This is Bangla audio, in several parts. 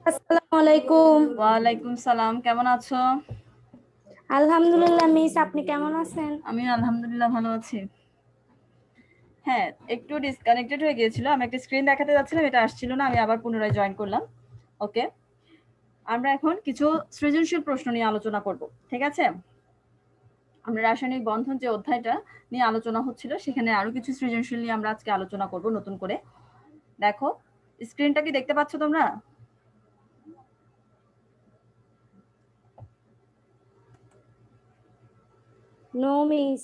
আসসালামু আলাইকুম। ওয়ালাইকুম সালাম, কেমন আছো? আলহামদুলিল্লাহ মিস, আপনি কেমন আছেন? আমি আলহামদুলিল্লাহ ভালো আছি। হ্যাঁ, একটু ডিসকানেক্টেড হয়ে গিয়েছিল। আমি একটা স্ক্রিন দেখাতে যাচ্ছিলাম, এটা আসছিল না, আমি আবার পুনরায় জয়েন করলাম। ওকে, আমরা এখন কিছু সৃজনশীল প্রশ্ন নিয়ে আলোচনা করব, ঠিক আছে? আমরা রাসায়নিক বন্ধন যে অধ্যায়টা নিয়ে আলোচনা হচ্ছিল, সেখানে আরো কিছু সৃজনশীল নিয়ে আমরা আজকে আলোচনা করব নতুন করে। দেখো, স্ক্রিনটা কি দেখতে পাচ্ছ তোমরা? No miss.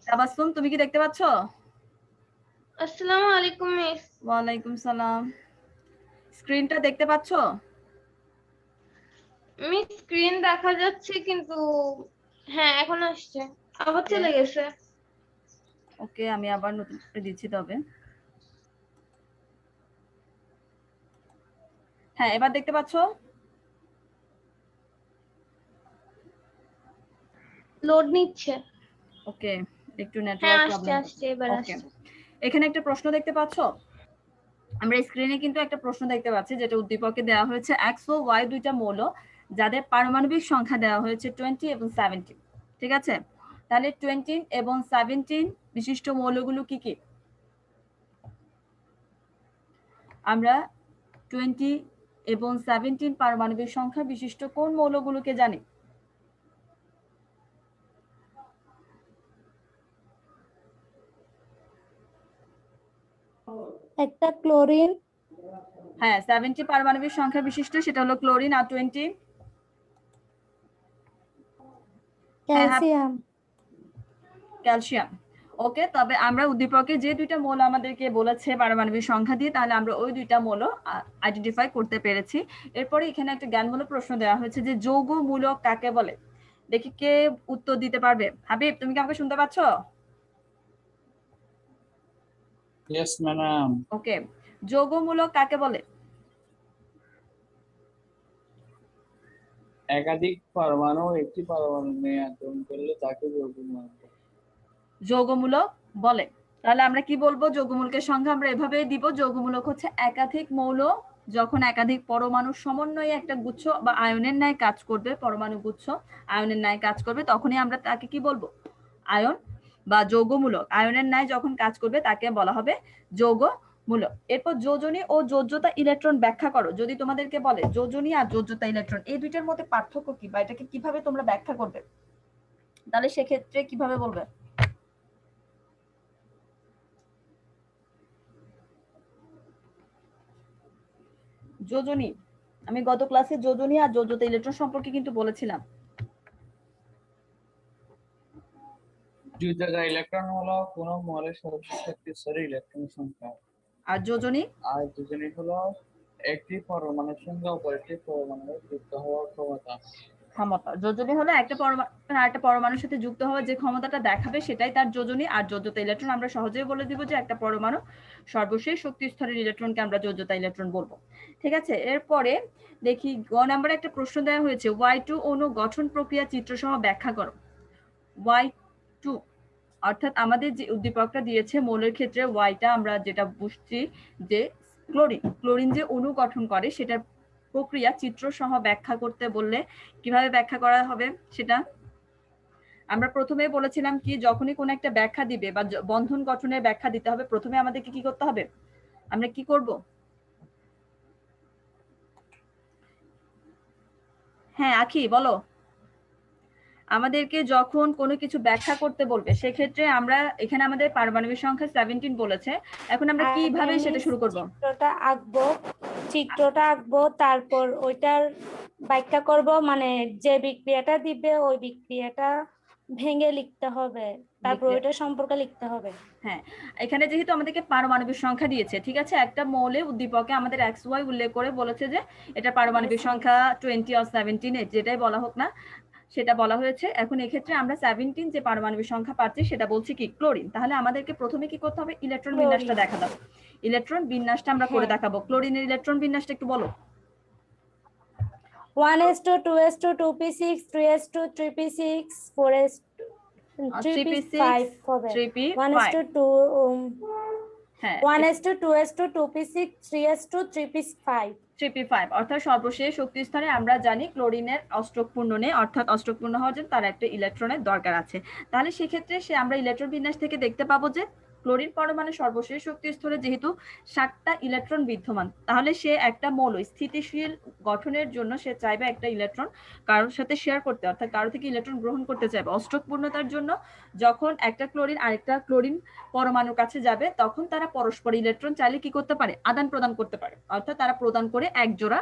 তাবাসসুম, তুমি কি দেখতে পাচ্ছ? আসসালামু আলাইকুম মিস। ওয়ালাইকুম সালাম। স্ক্রিনটা দেখতে পাচ্ছ? মিস স্ক্রিন দেখা যাচ্ছে কিন্তু হ্যাঁ এখন আসছে, আবার চলে গেছে। ওকে, আমি আবার নতুন করে দিচ্ছি তবে। হ্যাঁ, এবার দেখতে পাচ্ছ? লোড নিচ্ছে। ওকে, একটু হ্যাঁ নেটওয়ার্ক আসছে প্রবলেম। আসছে এবার ওকে, আসছে। এখানে একটা প্রশ্ন দেখতে পাচ্ছ? আমরা স্ক্রিনে কিন্তু একটা প্রশ্ন দেখতে পাচ্ছি, যেটা উদ্দীপকে দেওয়া হয়েছে এক্স ও ওয়াই দুইটা মৌল যাদের পারমাণবিক সংখ্যা দেওয়া হয়েছে 20 এবং 17। ঠিক আছে, তাহলে 20 এবং 17 বিশিষ্ট মৌলগুলো কি কি? আমরা 20 এবং 17 পারমাণবিক সংখ্যা বিশিষ্ট কোন মৌলগুলোকে জানি? একটা ক্লোরিন। হ্যাঁ, 70 পারমাণবিক সংখ্যা বিশিষ্ট, সেটা হলো ক্লোরিন। আর 20? ক্যালসিয়াম। ক্যালসিয়াম। ওকে, তবে আমরা উদ্দীপকে যে দুইটা মৌল আমাদেরকে বলেছে পারমাণবিক সংখ্যা দিয়ে, তাহলে আমরা ওই দুইটা মৌল আইডেন্টিফাই করতে পেরেছি। এরপরে এখানে একটা জ্ঞানমূলক প্রশ্ন দেওয়া হয়েছে যে যৌগমূলক কাকে বলে। দেখি কে উত্তর দিতে পারবে। হাবিব, তুমি কি আমাকে শুনতে পাচ্ছ? Yes madam. ওকে, যৌগমূলক কাকে বলে? একাধিক পরমাণু একটি পরমাণু নিয়ন্ত্রণ করলে তাকে যৌগমূলক বলে। তাহলে আমরা কি বলবো? যৌগমূলকের সংখ্যা আমরা এভাবেই দিব, যৌগমূলক হচ্ছে একাধিক মৌল যখন একাধিক পরমাণুর সমন্বয়ে একটা গুচ্ছ বা আয়নের ন্যায় কাজ করবে, পরমাণু গুচ্ছ আয়নের ন্যায় কাজ করবে, তখনই আমরা তাকে কি বলবো? আয়ন বা যৌগমূলক। আয়নের ন্যায় যখন কাজ করবে তাকে বলা হবে যৌগমূলক। এরপর যোজনী ও যোজ্যতা ইলেকট্রন ব্যাখ্যা করো। যদি তোমাদেরকে বলে যোজনী আর যোজ্যতা ইলেকট্রন এই দুইটার মধ্যে পার্থক্য কি, বা এটাকে কিভাবে তোমরা ব্যাখ্যা করবে, তাহলে সেক্ষেত্রে কিভাবে বলবে? যোজনী, আমি গত ক্লাসে যোজনী আর যোজ্যতা ইলেকট্রন সম্পর্কে কিন্তু বলেছিলাম। যোজ্যতা ইলেকট্রন হলো কোন মৌলের সবচেয়ে শক্তিশালী ইলেকট্রন সংখ্যা। আর যোজনী? আর যোজনী হলো একটি পরমাণুর সঙ্গে অপর একটি পরমাণুর যুক্ত হওয়ার ক্ষমতা। যোজনী হলো একটা পরমাণু আরেকটা পরমাণুর সাথে যুক্ত হওয়ার যে ক্ষমতাটা দেখাবে, সেটাই তার যোজনী। আর যোজ্যতা ইলেকট্রন আমরা সহজেই বলে দিব যে একটা পরমাণু সর্বশেষ শক্তি স্তরের ইলেকট্রনকে আমরা যোজ্যতা ইলেকট্রন বলবো। ঠিক আছে, এরপরে দেখি গ নাম্বারে একটা প্রশ্ন দেওয়া হয়েছে, Y2 অণু গঠন প্রক্রিয়া চিত্রসহ ব্যাখ্যা করো। Y2 অর্থাৎ আমাদের যে উদ্দীপকটা দিয়েছে মৌলের ক্ষেত্রে ওয়াইটা আমরা যেটা বুঝছি যে ক্লোরিন যে অণু গঠন করে সেটার প্রক্রিয়া চিত্র সহ ব্যাখ্যা করতে বললে কিভাবে ব্যাখ্যা করা হবে সেটা আমরা প্রথমে বলেছিলাম কি, যখনই কোন একটা ব্যাখ্যা দিবে বা বন্ধন গঠনের ব্যাখ্যা দিতে হবে, প্রথমে আমাদেরকে কি করতে হবে? আমরা কি করব? হ্যাঁ আখি বলো। আমাদেরকে যখন কোনো কিছু ব্যাখ্যা করতে বলবে, সেক্ষেত্রে আমরা এখানে আমাদের পারমাণবিক সংখ্যা 17 বলেছে, এখন আমরা কিভাবে সেটা শুরু করব? চিত্রটা আঁকবো, তারপর ওইটার ব্যাখ্যা করব, মানে যে বিক্রিয়াটা দিবে ওই বিক্রিয়াটা ভেঙে লিখতে হবে, তারপর ওইটা সম্পর্কে লিখতে হবে। হ্যাঁ, এখানে যেহেতু আমাদেরকে পারমাণবিক সংখ্যা দিয়েছে, ঠিক আছে, একটা মৌলে উদ্দীপকে আমাদের এক্স ওয়াই উল্লেখ করে বলেছে যে এটা পারমাণবিক সংখ্যা 20 আর 17, যেটাই বলা হোক না, সেটা বলা হয়েছে। এখন এক্ষেত্রে আমরা 17 যে পারমাণবিক সংখ্যা পাচ্ছি সেটা বলছি কি? ক্লোরিন। তাহলে আমাদেরকে প্রথমে কি করতে হবে? ইলেকট্রন বিন্যাসটা দেখা দাও। ইলেকট্রন বিন্যাসটা আমরা করে দেখাবো। ক্লোরিনের ইলেকট্রন বিন্যাসটা একটু বলো। 1s2 2s2 2p6 3s2 3p6 4s 3p5 হবে। 1s2 2 হ্যাঁ 1s2 2s2 2p6 3s2 3p5 3p5 অর্থাৎ সর্বশেষ শক্তি স্তরে আমরা জানি ক্লোরিনের অষ্টক পূর্ণ নেই, অর্থাৎ অষ্টক পূর্ণ হওয়ার জন্য তার একটা ইলেকট্রনের দরকার আছে। তাহলে সেক্ষেত্রে আমরা ইলেকট্রন বিন্যাস থেকে দেখতে পাবো যে ক্লোরিন পরমাণু সর্বশেষ শক্তি স্তরে যেহেতু 7টা ইলেকট্রন বিদ্যমান, তাহলে সে একটা মৌল স্থিতিশীল গঠনের জন্য সে চাইবে একটা ইলেকট্রন কারোর সাথে শেয়ার করতে, অর্থাৎ কারো থেকে ইলেকট্রন গ্রহণ করতে চাইবে। অষ্টক পূর্ণতার জন্য যখন একটা ক্লোরিন আরেকটা ক্লোরিন পরমাণুর কাছে যাবে তখন তারা পরস্পর ইলেকট্রন চাইলে কি করতে পারে, আদান প্রদান করতে পারে, অর্থাৎ তারা প্রদান করে এক জোড়া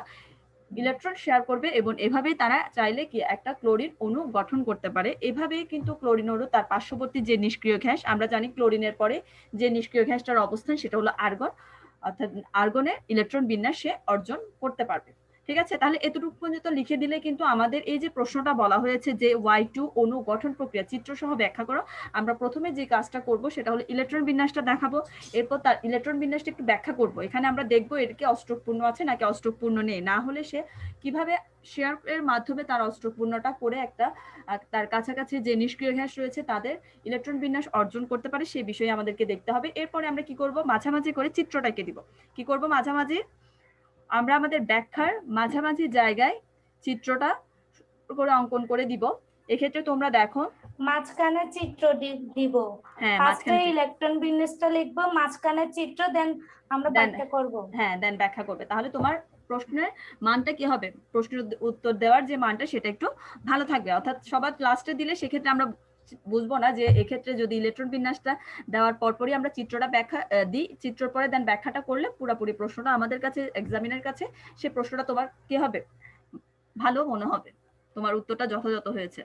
ইলেকট্রন শেয়ার করবে এবং এভাবেই তারা চাইলে কি একটা ক্লোরিন অণু গঠন করতে পারে। এভাবেই কিন্তু ক্লোরিন অণু তার পার্শ্ববর্তী যে নিষ্ক্রিয় গ্যাস, আমরা জানি ক্লোরিনের পরে যে নিষ্ক্রিয় গ্যাসটার অবস্থান সেটা হলো আর্গন, অর্থাৎ আর্গনের ইলেকট্রন বিন্যাস সে অর্জন করতে পারবে। ঠিক আছে, তাহলে এতটুকু পর্যন্ত লিখে দিলে কিন্তু আমাদের এই যে প্রশ্নটা বলা হয়েছে যে Y2 অণু গঠন প্রক্রিয়া চিত্র সহ ব্যাখ্যা করো, আমরা প্রথমে যে কাজটা করব সেটা হলো ইলেকট্রন বিন্যাসটা দেখাবো, এরপর তার ইলেকট্রন বিন্যাসটা একটু ব্যাখ্যা করব। এখানে আমরা দেখবো এর কি অষ্টক পূর্ণ আছে নাকি অষ্টক পূর্ণ নেই, না হলে সে কিভাবে শেয়ার এর মাধ্যমে তার অষ্টক পূর্ণটা করে একটা তার কাছাকাছি যে নিষ্ক্রিয় গ্যাস রয়েছে তাদের ইলেকট্রন বিন্যাস অর্জন করতে পারে সেই বিষয়ে আমাদেরকে দেখতে হবে। এরপরে আমরা কি করব, মাঝামাঝি করে চিত্রটাকে দিব। কি করব, মাঝামাঝি আমরা আমাদের ব্যাখ্যার মাঝামাঝি জায়গায় চিত্রটা করে অঙ্কন করে দিব। এক্ষেত্রে তোমরা দেখো মাঝখানে চিত্র দিব। হ্যাঁ ফার্স্টে মাঝখানে ইলেকট্রন বিন্যাসটা লিখবো, মাঝখানে চিত্র, দেন আমরা ব্যাখ্যা করব। হ্যাঁ দেন ব্যাখ্যা করবে, তাহলে তোমার প্রশ্নের মানটা কি হবে, প্রশ্নের উত্তর দেওয়ার যে মানটা সেটা একটু ভালো থাকবে। অর্থাৎ সবার লাস্টে দিলে সেক্ষেত্রে আমরা বুঝবো না যে এক্ষেত্রে যদি ইলেকট্রন বিন্যাসটা দেওয়ার পরপরই আমরা চিত্রটা ব্যাখ্যা দিই, চিত্রের পরে দেন ব্যাখ্যাটা করলে পুরোপুরি প্রশ্নটা আমাদের কাছে এক্সামিনের কাছে সে প্রশ্নটা তোমার কি হবে, ভালো মনে হবে, তোমার উত্তরটা যথাযথ হয়েছে।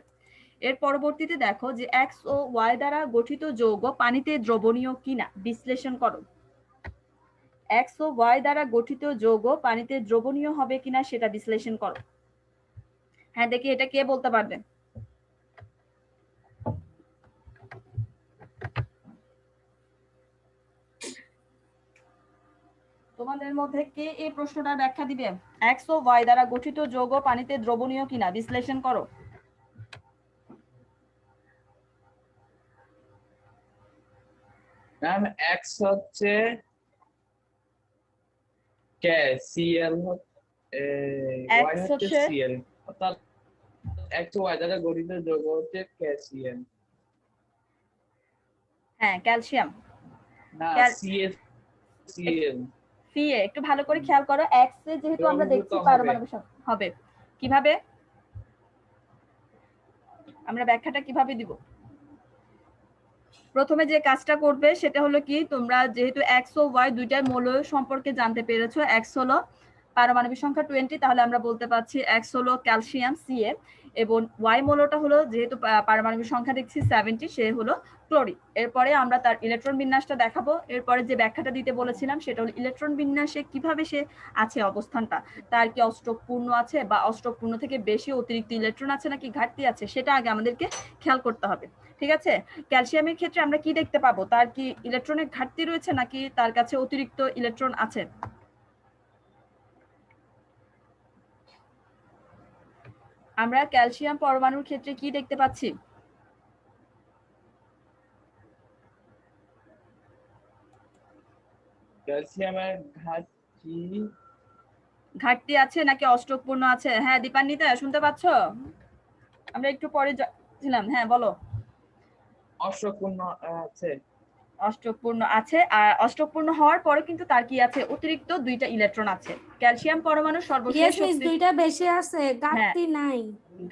এর পরবর্তীতে দেখো যে এক্স ও ওয়াই দ্বারা গঠিত যৌগ পানিতে দ্রবণীয় কিনা বিশ্লেষণ করো। এক্স ও ওয়াই দ্বারা গঠিত যৌগ পানিতে দ্রবণীয় হবে কিনা সেটা বিশ্লেষণ করো। হ্যাঁ দেখি এটা কে বলতে পারবে, তোমাদের মধ্যে কে এই প্রশ্নটার ব্যাখ্যা দিবে? এক্স ও ওয়াই দ্বারা গঠিত যৌগ পানিতে দ্রবণীয় কিনা বিশ্লেষণ করো। ম্যাম এক্স হচ্ছে কে, সিএল ওয়াই হচ্ছে সিএল, অর্থাৎ এক্স ও ওয়াই দ্বারা গঠিত যৌগ হচ্ছে কে সিএল। হ্যাঁ ক্যালসিয়াম না সিএল সিএল সিএ, একটু ভালো করে খেয়াল করো, এক্স এ যেহেতু আমরা দেখছি পারমাণবিক সংখ্যা হবে, কিভাবে আমরা ব্যাখ্যাটা কিভাবে দিব? প্রথমে যে কাজটা করবে সেটা হলো কি, তোমরা যেহেতু এক্স ও ওয়াই দুইটার মৌল সম্পর্কে জানতে পেরেছো, এক্স হলো পারমাণবিক সংখ্যা 20, তাহলে আমরা বলতে পারছি এক্স হলো ক্যালসিয়াম সিএ, এবং ওয়াই মৌলটা হলো যেহেতু পারমাণবিক সংখ্যা দেখছি 70 সে হলো ক্লোরিন। এরপরে আমরা তার ইলেকট্রন বিন্যাসটা দেখাবো। এরপরে যে ব্যাখ্যাটা দিতে বলেছিলাম সেটা হলো ইলেকট্রন বিন্যাসে কিভাবে সে আছে অবস্থানটা, তার কি অষ্টক পূর্ণ আছে বা অষ্টক পূর্ণ থেকে বেশি অতিরিক্ত ইলেকট্রন আছে নাকি ঘাটতি আছে সেটা আগে আমাদেরকে খেয়াল করতে হবে। ঠিক আছে, ক্যালসিয়ামের ক্ষেত্রে আমরা কি দেখতে পাবো, তার কি ইলেকট্রনের ঘাটতি রয়েছে নাকি তার কাছে অতিরিক্ত ইলেকট্রন আছে? আমরা ক্যালসিয়াম পরমাণুর ক্ষেত্রে কি দেখতে পাচ্ছি? ক্যালসিয়ামের ঘাটতি আছে নাকি অষ্টক পূর্ণ আছে? হ্যাঁ দীপান্বিতা শুনতে পাচ্ছ? আমরা একটু পরে ছিলাম, হ্যাঁ বলো। অষ্টক পূর্ণ আছে, অষ্টক পূর্ণ আছে, আর অষ্টক পূর্ণ হওয়ার পরে কিন্তু তার কি আছে, অতিরিক্ত 2টা ইলেকট্রন আছে। ক্যালসিয়াম পরমাণু সর্বশেষ দুইটা বেশি আছে, ঘাটতি নাই,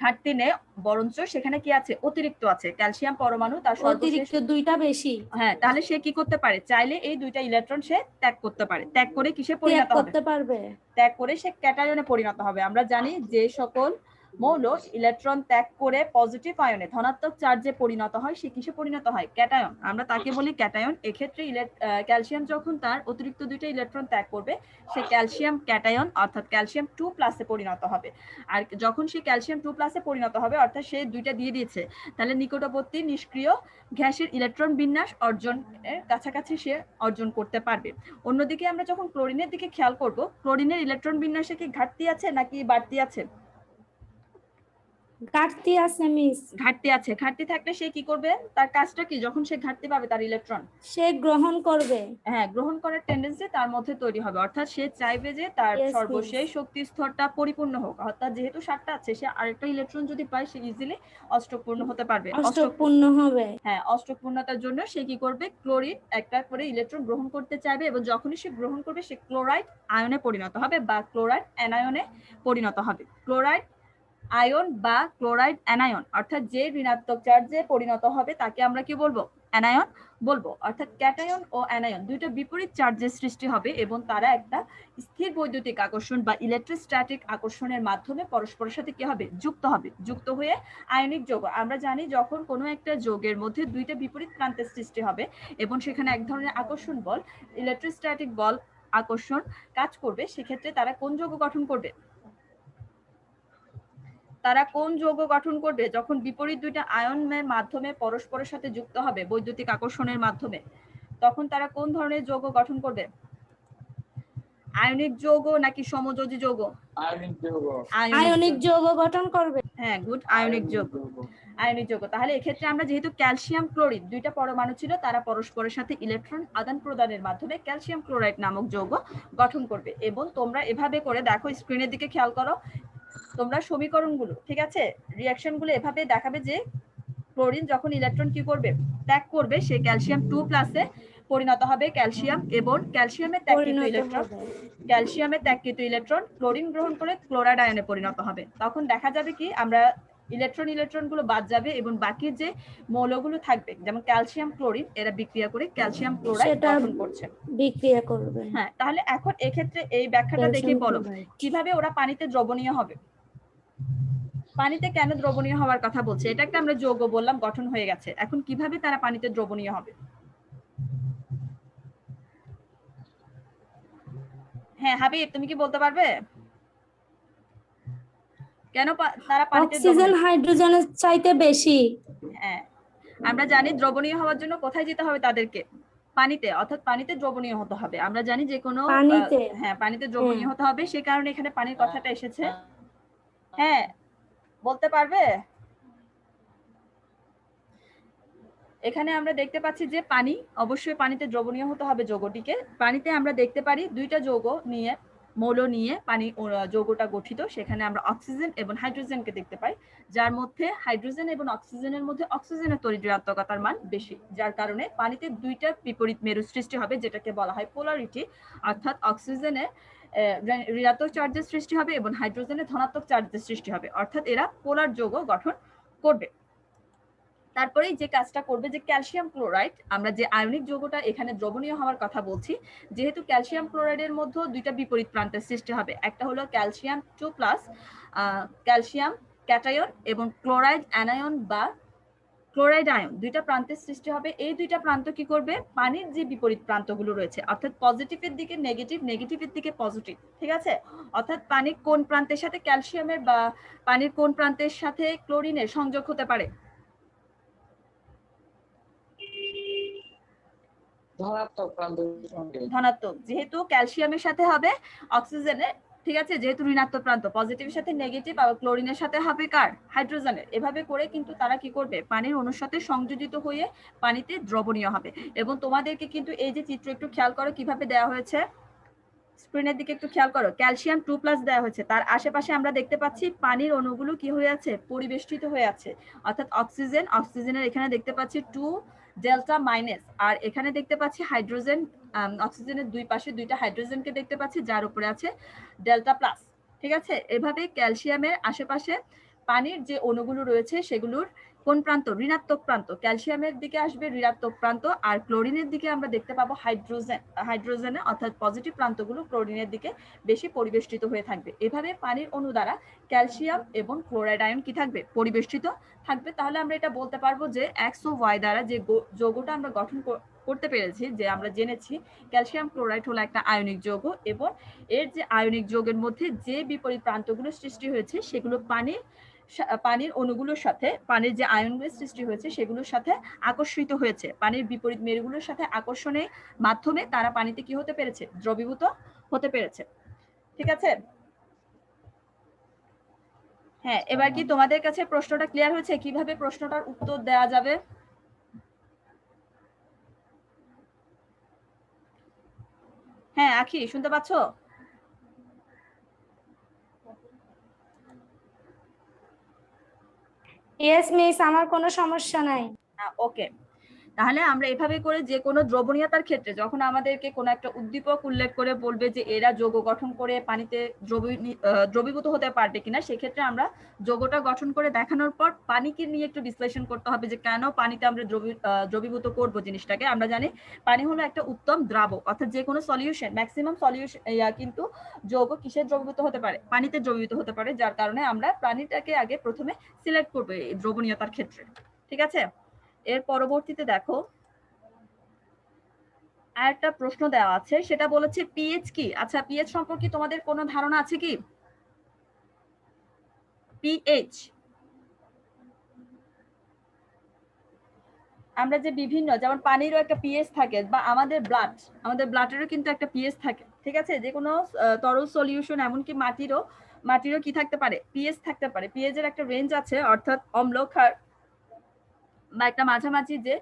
ঘাটতি নেই, বরঞ্চ সেখানে কি আছে, অতিরিক্ত আছে। ক্যালসিয়াম পরমাণু তার সর্বশেষ 2টা বেশি, হ্যাঁ, তাহলে সে কি করতে পারে, চাইলে এই 2টা ইলেকট্রন সে ত্যাগ করতে পারে। ত্যাগ করে কিসে পরিণত হবে, করতে পারবে, ত্যাগ করে সে ক্যাটায়নে পরিণত হবে। আমরা জানি যে সকল মৌল ইলেকট্রন ত্যাগ করে পজিটিভ আয়নে ধনাত্মক চার্জে পরিণত হয়, সে কিসে পরিণত হয়, ক্যাটায়ন, আমরা তাকে বলি ক্যাটায়ন। এক্ষেত্রে ক্যালসিয়াম যখন তার অতিরিক্ত 2টা ইলেকট্রন ত্যাগ করবে সে ক্যালসিয়াম ক্যাটায়ন অর্থাৎ ক্যালসিয়াম 2+ পরিণত হবে। আর যখন সে ক্যালসিয়াম 2+ পরিণত হবে অর্থাৎ সে 2টা দিয়ে দিয়েছে, তাহলে নিকটবর্তী নিষ্ক্রিয় গ্যাসের ইলেকট্রন বিন্যাস অর্জনের কাছাকাছি সে অর্জন করতে পারবে। অন্যদিকে আমরা যখন ক্লোরিনের দিকে খেয়াল করব, ক্লোরিনের ইলেকট্রন বিন্যাসে কি ঘাটতি আছে নাকি বাড়তি আছে? ঘাটতি আছে মিস। ঘাটতি আছে, ঘাটতি থাকলে সে কি করবে, তার কাজটা কি, যখন সে ঘাটতি পাবে তার ইলেকট্রন সে গ্রহণ করবে। হ্যাঁ গ্রহণ করার টেন্ডেন্সি তার মধ্যে তৈরি হবে, অর্থাৎ সে চাইবে যে তার Yes, সর্বশেষ miss. শক্তি স্তরটা পরিপূর্ণ হোক, অর্থাৎ যেহেতু 7টা আছে সে আরেকটা ইলেকট্রন যদি পায় সে ইজিলি অষ্টকপূর্ণ হতে পারবে। অষ্টকপূর্ণ হবে। হ্যাঁ অষ্টকপূর্ণতার জন্য সে কি করবে, ক্লোরিন একটা করে ইলেকট্রন গ্রহণ করতে চাইবে এবং যখনই সে গ্রহণ করবে সে ক্লোরাইড আয়নে পরিণত হবে বা ক্লোরাইড অ্যানায়নে পরিণত হবে। ক্লোরাইড আয়ন বা ক্লোরাইড অ্যানায়ন অর্থাৎ যে ঋণাত্মক চার্জে পরিণত হবে তাকে আমরা কি বলবো, অ্যানায়ন বলবো। অর্থাৎ ক্যাটায়ন ও অ্যানায়ন দুইটা বিপরীত চার্জের সৃষ্টি হবে এবং তারা একটা স্থির বৈদ্যুতিক আকর্ষণ বা ইলেকট্রোস্ট্যাটিক আকর্ষণের মাধ্যমে পরস্পরের সাথে কি হবে, যুক্ত হবে। যুক্ত হয়ে আয়নিক যৌগ, আমরা জানি যখন কোনো একটা যৌগের মধ্যে দুইটা বিপরীত প্রান্তের সৃষ্টি হবে এবং সেখানে এক ধরনের আকর্ষণ বল, ইলেকট্রোস্ট্যাটিক বল আকর্ষণ কাজ করবে, সেক্ষেত্রে তারা কোন যৌগ গঠন করবে, তারা কোন যৌগ গঠন করবে, যখন বিপরীত দুইটা আয়নের মাধ্যমে পরস্পরের সাথে যুক্ত হবে বৈদ্যুতিক আকর্ষণের মাধ্যমে, তখন তারা কোন ধরনের যৌগ গঠন করবে, আয়নিক যৌগ নাকি সমযোজী যৌগ? আয়নিক যৌগ গঠন করবে। হ্যাঁ গুড, আয়নিক যৌগ। আয়নিক যৌগ। তাহলে এক্ষেত্রে আমরা যেহেতু ক্যালসিয়াম ক্লোরিন দুইটা পরমাণু ছিল, তারা পরস্পরের সাথে ইলেকট্রন আদান প্রদানের মাধ্যমে ক্যালসিয়াম ক্লোরাইড নামক যৌগ গঠন করবে। এবং তোমরা এভাবে করে দেখো, স্ক্রিনের দিকে খেয়াল করো, তোমরা সমীকরণগুলো, ঠিক আছে, রিঅ্যাকশনগুলো এভাবে দেখাবে যে ক্লোরিন যখন ইলেকট্রন কি করবে, ত্যাগ করবে, সে ক্যালসিয়াম 2 প্লাসে পরিণত হবে ক্যালসিয়াম, এবং ক্যালসিয়ামের ত্যাগকৃত ইলেকট্রন ক্লোরিন গ্রহণ করে ক্লোরাইড আয়নে পরিণত হবে। তখন দেখা যাবে কি, আমরা ইলেকট্রন গুলো বাদ যাবে এবং বাকি যে মৌলগুলো থাকবে যেমন ক্যালসিয়াম ক্লোরিন, এরা বিক্রিয়া করে ক্যালসিয়াম ক্লোরাইড গঠন করছে, বিক্রিয়া করবে। হ্যাঁ তাহলে এখন এক্ষেত্রে এই ব্যাখ্যাটা দেখে বলো কিভাবে ওরা পানিতে দ্রবণীয় হবে। পানিতে কেন দ্রবণীয় হওয়ার কথা বলছে, এটা একটা আমরা যৌগ বললাম গঠন হয়ে গেছে, এখন কিভাবে তারা পানিতে দ্রবণীয় হবে? হ্যাঁ হাবিব, তুমি কি বলতে পারবে কেন তারা পানিতে অক্সিজেন হাইড্রোজেনের চাইতে বেশি? হ্যাঁ আমরা জানি দ্রবণীয় হওয়ার জন্য কোথায় যেতে হবে তাদেরকে, পানিতে, অর্থাৎ পানিতে দ্রবণীয় হতে হবে। আমরা জানি যে কোনো হ্যাঁ পানিতে দ্রবণীয় হতে হবে, সেই কারণে এখানে পানির কথাটা এসেছে। হ্যাঁ বলতে পারবে? এখানে আমরা দেখতে পাচ্ছি যে পানি অবশ্যই পানিতে দ্রবণীয় হতে হবে যৌগটিকে। পানিতে আমরা দেখতে পারি দুইটা যৌগ নিয়ে, মৌল নিয়ে পানি যৌগটা গঠিত, সেখানে আমরা অক্সিজেন এবং হাইড্রোজেনকে দেখতে পাই, যার মধ্যে হাইড্রোজেন এবং অক্সিজেনের মধ্যে অক্সিজেনের তড়িৎ-ঋণাত্মকতার মান বেশি, যার কারণে পানিতে দুইটা বিপরীত মেরু সৃষ্টি হবে, যেটাকে বলা হয় পোলারিটি। অর্থাৎ অক্সিজেনে ঋণাত্মক চার্জের সৃষ্টি হবে এবং হাইড্রোজেনে ধনাত্মক চার্জের সৃষ্টি হবে, অর্থাৎ এরা পোলার যৌগ গঠন করবে। তারপরে যে কাজটা করবে যে ক্যালসিয়াম ক্লোরাইড, আমরা যে আয়নিক যৌগটা এখানে দ্রবণীয় হওয়ার কথা বলছি, যেহেতু ক্যালসিয়াম ক্লোরাইডের মধ্যে দুইটা বিপরীত প্রান্তের সৃষ্টি হবে, একটা হলো ক্যালসিয়াম 2 প্লাস ক্যালসিয়াম ক্যাটায়ন এবং ক্লোরাইড অ্যানায়ন বা ক্লোরাইড আয়ন, দুইটা প্রান্তের সৃষ্টি হবে। এই দুইটা প্রান্ত কি করবে, পানির যে বিপরীত প্রান্তগুলো রয়েছে, অর্থাৎ পজিটিভের দিকে নেগেটিভ, নেগেটিভের দিকে পজিটিভ, ঠিক আছে, অর্থাৎ পানির কোন প্রান্তের সাথে ক্যালসিয়ামের বা পানির কোন প্রান্তের সাথে ক্লোরিনের সংযোগ হতে পারে? ধনাত্মক, যেহেতু ক্যালসিয়ামের সাথে হবে অক্সিজেনের, ঠিক আছে, যেহেতু ঋণাত্মক প্রান্ত, পজিটিভের সাথে নেগেটিভ, আর ক্লোরিনের সাথে হবে কার, হাইড্রোজেনের। এভাবে করে কিন্তু তারা কি করবে, পানির অণুর সাথে সংযোজিত হয়ে পানিতে দ্রবণীয় হবে। এবং তোমাদেরকে কিন্তু এই যে চিত্র একটু খেয়াল করো কিভাবে দেওয়া হয়েছে, স্ক্রিনের দিকে একটু খেয়াল করো, ক্যালসিয়াম 2 প্লাস দেওয়া হয়েছে, তার আশেপাশে আমরা দেখতে পাচ্ছি পানির অণুগুলো কি হয়ে আছে, পরিবেষ্টিত হয়ে আছে, অর্থাৎ অক্সিজেনের এখানে দেখতে পাচ্ছি 2 ডেল্টা মাইনাস, আর এখানে দেখতে পাচ্ছি হাইড্রোজেন, অক্সিজেনের দুই পাশে দুইটা হাইড্রোজেনকে দেখতে পাচ্ছি, যার উপরে আছে ডেল্টা প্লাস, ঠিক আছে। এভাবে ক্যালসিয়ামের আশেপাশে পানির যে অণুগুলো রয়েছে সেগুলোর কোন প্রান্ত, ঋণাত্মক প্রান্ত, ক্যালসিয়ামের দিকে আসবে ঋণাত্মক প্রান্ত, আর ক্লোরিনের দিকে আমরা দেখতে পাবো হাইড্রোজেনে, অর্থাৎ পজিটিভ প্রান্তগুলো ক্লোরিনের দিকে বেশি পরিবেষ্টিত হয়ে থাকবে। এভাবে পানির অণু দ্বারা ক্যালসিয়াম এবং ক্লোরাইড আয়ন কি থাকবে, পরিবেষ্টিত থাকবে। তাহলে আমরা এটা বলতে পারবো যে এক্স ও ওয়াই দ্বারা যে যৌগটা আমরা গঠন করতে পেরেছি, যে আমরা জেনেছি ক্যালসিয়াম ক্লোরাইড হলো একটা আয়নিক যৌগ, এবং এর যে আয়নিক যৌগের মধ্যে যে বিপরীত প্রান্তগুলো সৃষ্টি হয়েছে সেগুলো পানির অণুগুলোর সাথে, পানির যে আয়নগুলো সৃষ্টি হয়েছে সেগুলোর সাথে আকর্ষিত হয়েছে, পানির বিপরীত মেরুগুলোর সাথে আকর্ষণের মাধ্যমে তারা পানিতে কি হতে পেরেছে, দ্রবীভূত হতে পেরেছে, ঠিক আছে। হ্যাঁ, এবার কি তোমাদের কাছে প্রশ্নটা ক্লিয়ার হয়েছে কিভাবে প্রশ্নটার উত্তর দেওয়া যাবে? হ্যাঁ আখি, শুনতে পাচ্ছো? ইয়েস মিস, আমার কোনো সমস্যা নাই। ওকে, তাহলে আমরা এভাবে করে যে কোনো দ্রবণীয়তার ক্ষেত্রে যখন আমাদেরকে কোনো একটা উদ্দীপক উল্লেখ করে বলবে যে এরা যৌগ গঠন করে পানিতে দ্রবীভূত হতে পারবে কিনা, সেক্ষেত্রে আমরা যৌগটা গঠন করে দেখানোর পর পানিকে নিয়ে একটু বিশ্লেষণ করতে হবে যে কেন পানিতে আমরা দ্রবীভূত করব জিনিসটাকে। আমরা জানি পানি হলো একটা উত্তম দ্রাবক, অর্থাৎ যে কোনো সলিউশন, ম্যাক্সিমাম সলিউশন কিন্তু যৌগ কিসে দ্রবীভূত হতে পারে? পানিতে দ্রবীভূত হতে পারে, যার কারণে আমরা পানিটাকে আগে প্রথমে সিলেক্ট করবো এই দ্রবণীয়তার ক্ষেত্রে। ঠিক আছে, এর পরবর্তীতে দেখো আর একটা প্রশ্ন দেওয়া আছে, সেটা বলেছে পিএইচ কি। আচ্ছা, পিএইচ সম্পর্কে তোমাদের কোনো ধারণা আছে কি? পিএইচ, আমরা যে বিভিন্ন, যেমন পানিরও একটা পিএইচ থাকে, বা আমাদের ব্লাডেরও কিন্তু একটা পিএইচ থাকে। ঠিক আছে, যে কোনো তরল সলিউশন, এমনকি মাটিরও কি থাকতে পারে? পিএইচ থাকতে পারে। পিএইচ এর একটা রেঞ্জ আছে, অর্থাৎ অম্ল ক্ষার বা একটা মাঝামাঝি যে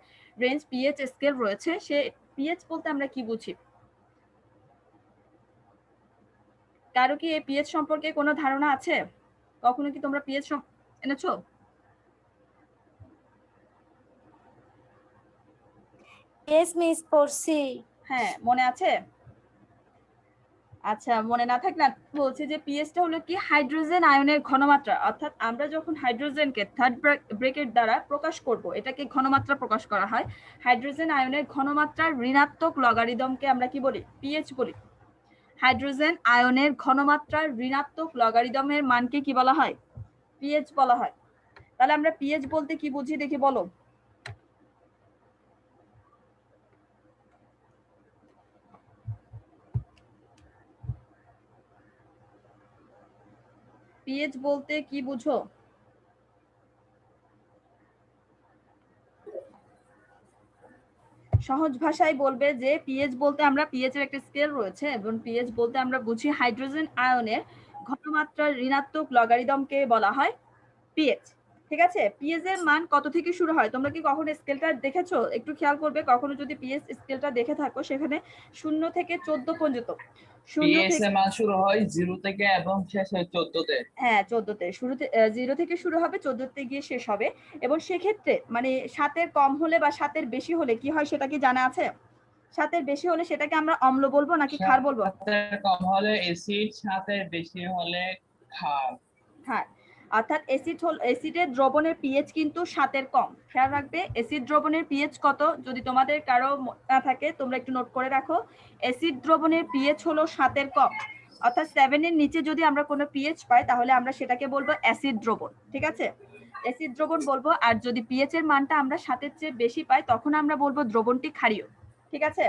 রেঞ্জ পিএইচ স্কেল রয়েছে, সে পিএইচ বলতে আমরা কি বুঝি? কারো কি এই পিএইচ সম্পর্কে কোনো ধারণা আছে? কখনো কি তোমরা পিএইচ এনেছো? ইয়েস মিস, পড়ছি। হ্যাঁ, মনে আছে? আচ্ছা, মনে না থাক না, বলছি যে পিএইচটা হলো কি হাইড্রোজেন আয়নের ঘনমাত্রা, অর্থাৎ আমরা যখন হাইড্রোজেনকে থার্ড ব্র্যাকেট দ্বারা প্রকাশ করব, এটাকে ঘনমাত্রা প্রকাশ করা হয়। হাইড্রোজেন আয়নের ঘনমাত্রার ঋণাত্মক লগারিদমকে আমরা কি বলি? পিএইচ বলি। হাইড্রোজেন আয়নের ঘনমাত্রার ঋণাত্মক লগারিদমের মানকে কি বলা হয়? পিএইচ বলা হয়। তাহলে আমরা পিএইচ বলতে কি বুঝি দেখি বলো। পিএইচ বলতে কি বুঝো? সহজ ভাষায় বলবে যে পিএইচ বলতে আমরা, পিএইচ এর একটা স্কেল রয়েছে, এবং পিএইচ বলতে আমরা বুঝি হাইড্রোজেন আয়নের ঘনমাত্রার ঋণাত্মক লগারিদমকে বলা হয় পিএইচ। ঠিক আছে, পিএইচ এর মান কত থেকে শুরু হয়? তোমরা কি কখনো স্কেলটা দেখেছো? একটু খেয়াল করবে, কখনো যদি পিএইচ স্কেলটা দেখে থাকো, সেখানে 0 থেকে 14 পর্যন্ত। পিএইচ এর মান শুরু হয় 0 থেকে এবং শেষ হয় 14 তে। হ্যাঁ, 14 তে শুরুতে 0 থেকে শুরু হবে, 14 তে গিয়ে শেষ হবে। এবং সেক্ষেত্রে মানে 7 এর কম হলে বা 7 এর বেশি হলে কি হয় সেটা কি জানা আছে? 7 এর বেশি হলে সেটাকে আমরা অম্ল বলবো নাকি ক্ষার বলবো? 7 এর কম হলে অ্যাসিড, 7 এর বেশি হলে ক্ষার। হ্যাঁ, অর্থাৎ অ্যাসিডের দ্রবণের পিএইচ কিন্তু 7 এর কম। খেয়াল রাখবে অ্যাসিড দ্রবণের পিএইচ কত, যদি তোমাদের কারো না থাকে তোমরা একটু নোট করে রাখো। অ্যাসিড দ্রবণের পিএইচ হলো 7 এর কম, অর্থাৎ 7 এর নিচে যদি আমরা কোনো পিএইচ পাই তাহলে আমরা সেটাকে বলবো অ্যাসিড দ্রবণ। ঠিক আছে, অ্যাসিড দ্রবণ বলবো। আর যদি পিএইচ এর মানটা আমরা 7 এর চেয়ে বেশি পাই তখন আমরা বলবো দ্রবণটি ক্ষারীয়। ঠিক আছে,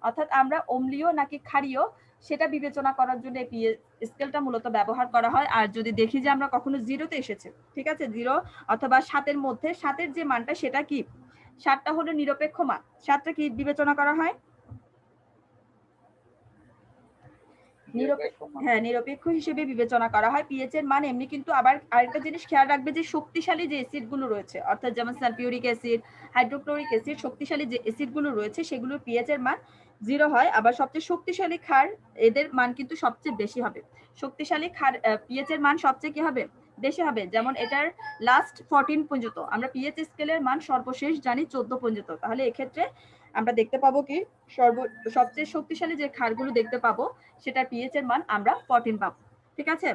অর্থাৎ আমরা অম্লীয় নাকি ক্ষারীয় সেটা বিবেচনা করার জন্য এই পিএইচ স্কেলটা মূলত ব্যবহার করা হয়। আর যদি দেখি যে আমরা কখনো 0 তে এসেছে, ঠিক আছে, 0 অথবা 7 এর মধ্যে, 7 এর যে মানটা সেটা কি? 7টা হলো নিরপেক্ষ মান। 7টা কি বিবেচনা করা হয়? হ্যাঁ, নিরপেক্ষ হিসেবে বিবেচনা করা হয় পিএইচ এর মান। এমনি কিন্তু আবার আরেকটা জিনিস খেয়াল রাখবে যে শক্তিশালী যে অ্যাসিড গুলো রয়েছে, অর্থাৎ যেমন সালফিউরিক অ্যাসিড, হাইড্রোক্লোরিক অ্যাসিড, শক্তিশালী যে অ্যাসিড গুলো রয়েছে সেগুলোর পিএইচ এর মান 0 হয়। আবার সবচেয়ে শক্তিশালী ক্ষার, এদের মান কিন্তু সবচেয়ে বেশি হবে। শক্তিশালী ক্ষার পিএইচ এর মান সবচেয়ে কি হবে? বেশি হবে। যেমন এটার লাস্ট 14 পর্যন্ত, আমরা পিএইচ স্কেলের মান সর্বশেষ জানি 14 পর্যন্ত। তাহলে এক্ষেত্রে আমরা দেখতে পাবো কি সবচেয়ে শক্তিশালী যে ক্ষারগুলো দেখতে পাবো সেটার পিএইচ এর মান আমরা 14 পাবো। ঠিক আছে,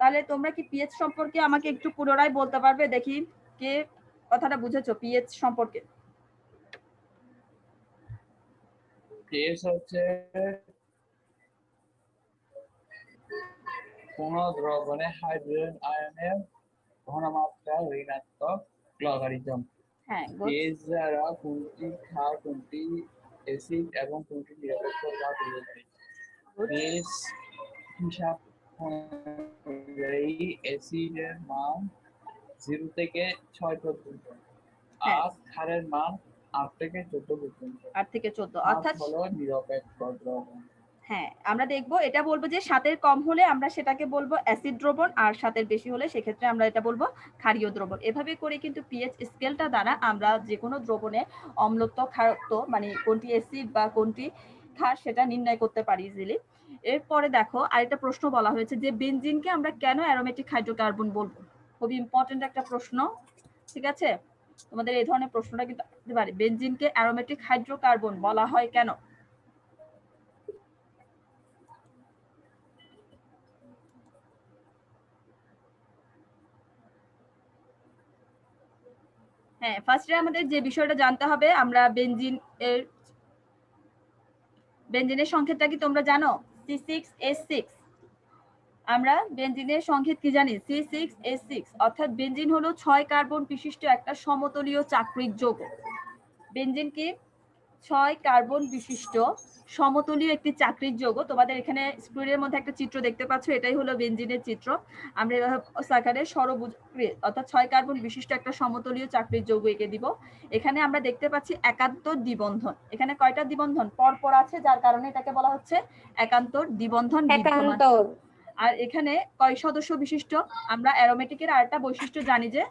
তাহলে তোমরা কি পিএইচ সম্পর্কে আমাকে একটু পুনরায় বলতে পারবে? দেখি কে কথাটা বুঝেছো পিএইচ সম্পর্কে। পিএইচ হচ্ছে কোন দ্রবণে হাইড্রোজেন আয়নের ঘনমাত্রা ঋণাত্মক লগারিদম। হ্যাঁ, পিএইচ দ্বারা কোনটি ক্ষার, কোনটি অ্যাসিড এবং কোনটি নিরপেক্ষ তা বোঝা যায়। পিএইচ হিসাব অনুযায়ী অ্যাসিডের মান 0 থেকে 6 পর্যন্ত, আর ক্ষারের মান 8 থেকে 14 পর্যন্ত। 8 থেকে 14, অর্থাৎ হলো নিরপেক্ষ দ্রবণ। হ্যাঁ, আমরা দেখবো, এটা বলবো যে 7 কম হলে আমরা সেটাকে বলবো অ্যাসিড দ্রবণ, আর 7 বেশি হলে সেক্ষেত্রে আমরা এটা বলবো ক্ষারীয় দ্রবণ। এভাবে করে কিন্তু পিএইচ স্কেলটা দ্বারা আমরা যে কোনো দ্রবণে অম্লত্ব, ক্ষারত্ব, মানে কোনটি অ্যাসিড বা কোনটি ক্ষার সেটা নির্ণয় করতে পারি ইজিলি। এরপরে দেখো আরেকটা প্রশ্ন বলা হয়েছে যে বেনজিনকে আমরা কেন অ্যারোমেটিক হাইড্রোকার্বন বলবো। খুবই ইম্পর্টেন্ট একটা প্রশ্ন, ঠিক আছে? তোমাদের এই ধরনের প্রশ্নটা কিন্তু আসতে পারে, বেনজিনকে অ্যারোমেটিক হাইড্রোকার্বন বলা হয় কেন? হ্যাঁ, ফার্স্টে আমাদের যে বিষয়টা জানতে হবে, আমরা বেনজিনের সংকেতটা কি তোমরা জানো? C6H6। আমরা বেনজিনের সংকেত কি জানি? C6H6, অর্থাৎ বেনজিন হলো 6 কার্বন বিশিষ্ট একটা সমতলীয় চাক্রিক যৌগ। বেনজিন কি 6 কার্বন বিশিষ্ট সমতলীয় একটি চাক্রিক যৌগ। তোমাদের এখানে স্ক্রিনের মধ্যে একটা চিত্র দেখতে পাচ্ছ, এটাই হলো বেনজিনের চিত্র। আমরা এভাবে আকারে ষড়ভুজ অর্থাৎ 6 কার্বন বিশিষ্ট একটা সমতলীয় চাক্রিক যৌগ এঁকে দিব। এখানে আমরা দেখতে পাচ্ছি একান্তর দ্বিবন্ধন। এখানে কয়টা দ্বিবন্ধন পরপর আছে, যার কারণে এটাকে বলা হচ্ছে একান্তর দ্বিবন্ধন বিদ্যমান। একান্তর। আর এখানে কয় সদস্য বিশিষ্ট? আমরা অ্যারোমেটিকের আরেকটা বৈশিষ্ট্য জানি যে